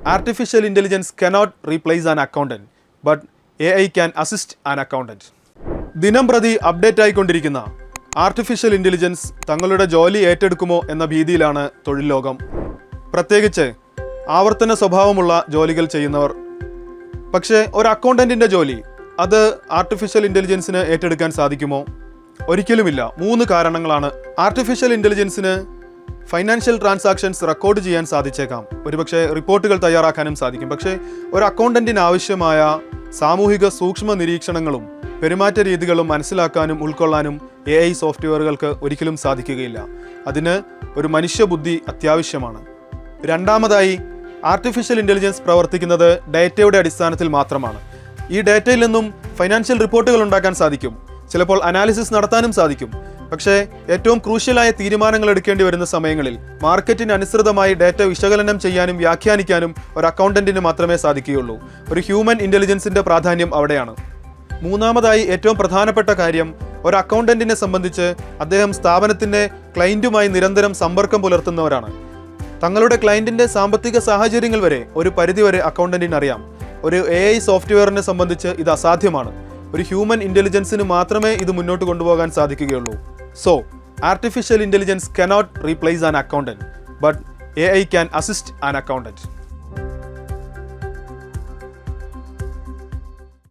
Artificial intelligence cannot replace an accountant, but AI can assist an accountant. ദിനം പ്രതി update ആയിക്കൊണ്ടിരിക്കുന്ന artificial intelligence തങ്ങളുടെ ജോലി ഏറ്റെടുക്കുമോ എന്ന ഭീതിയിലാണ് തൊഴിൽ ലോകം. പ്രത്യേകിച്ച് ആവർത്തന സ്വഭാവമുള്ള ജോലികൾ ചെയ്യുന്നവർ. പക്ഷേ ഒരു അക്കൗണ്ടൻറ്റിൻ്റെ ജോലി അത് ആർട്ടിഫിഷ്യൽ ഇൻ്റലിജൻസിന് ഏറ്റെടുക്കാൻ സാധിക്കുമോ? ഒരിക്കലുമില്ല. 3 കാരണങ്ങളാണ്. ആർട്ടിഫിഷ്യൽ ഇൻ്റലിജൻസിന് ഫൈനാൻഷ്യൽ ട്രാൻസാക്ഷൻസ് റെക്കോർഡ് ചെയ്യാൻ സാധിച്ചേക്കാം, ഒരുപക്ഷെ റിപ്പോർട്ടുകൾ തയ്യാറാക്കാനും സാധിക്കും. പക്ഷേ ഒരു അക്കൗണ്ടൻറ്റിന് ആവശ്യമായ സാമൂഹിക സൂക്ഷ്മ നിരീക്ഷണങ്ങളും പെരുമാറ്റ രീതികളും മനസ്സിലാക്കാനും ഉൾക്കൊള്ളാനും AI സോഫ്റ്റ്വെയറുകൾക്ക് ഒരിക്കലും സാധിക്കുകയില്ല. അതിന് ഒരു മനുഷ്യബുദ്ധി അത്യാവശ്യമാണ്. രണ്ടാമതായി, ആർട്ടിഫിഷ്യൽ ഇൻ്റലിജൻസ് പ്രവർത്തിക്കുന്നത് ഡേറ്റയുടെ അടിസ്ഥാനത്തിൽ മാത്രമാണ്. ഈ ഡേറ്റയിൽ നിന്നും ഫൈനാൻഷ്യൽ റിപ്പോർട്ടുകൾ ഉണ്ടാക്കാൻ സാധിക്കും, ചിലപ്പോൾ അനാലിസിസ് നടത്താനും സാധിക്കും. പക്ഷേ ഏറ്റവും ക്രൂഷ്യലായ തീരുമാനങ്ങൾ എടുക്കേണ്ടി വരുന്ന സമയങ്ങളിൽ മാർക്കറ്റിന് അനുസൃതമായി ഡേറ്റ വിശകലനം ചെയ്യാനും വ്യാഖ്യാനിക്കാനും ഒരു അക്കൗണ്ടൻറ്റിന് മാത്രമേ സാധിക്കുകയുള്ളൂ. ഒരു ഹ്യൂമൻ ഇൻ്റലിജൻസിൻ്റെ പ്രാധാന്യം അവിടെയാണ്. മൂന്നാമതായി, ഏറ്റവും പ്രധാനപ്പെട്ട കാര്യം, ഒരു അക്കൗണ്ടൻറ്റിനെ സംബന്ധിച്ച് അദ്ദേഹം സ്ഥാപനത്തിൻ്റെ ക്ലയൻറ്റുമായി നിരന്തരം സമ്പർക്കം പുലർത്തുന്നവരാണ്. തങ്ങളുടെ ക്ലയൻറ്റിൻ്റെ സാമ്പത്തിക സാഹചര്യങ്ങൾ വരെ ഒരു പരിധിവരെ അക്കൗണ്ടൻറ്റിന് അറിയാം. ഒരു AI സോഫ്റ്റ്വെയറിനെ സംബന്ധിച്ച് ഇത് അസാധ്യമാണ്. ഒരു ഹ്യൂമൻ ഇൻ്റലിജൻസിന് മാത്രമേ ഇത് മുന്നോട്ട് കൊണ്ടുപോകാൻ സാധിക്കുകയുള്ളൂ. So, artificial intelligence cannot replace an accountant, but AI can assist an accountant.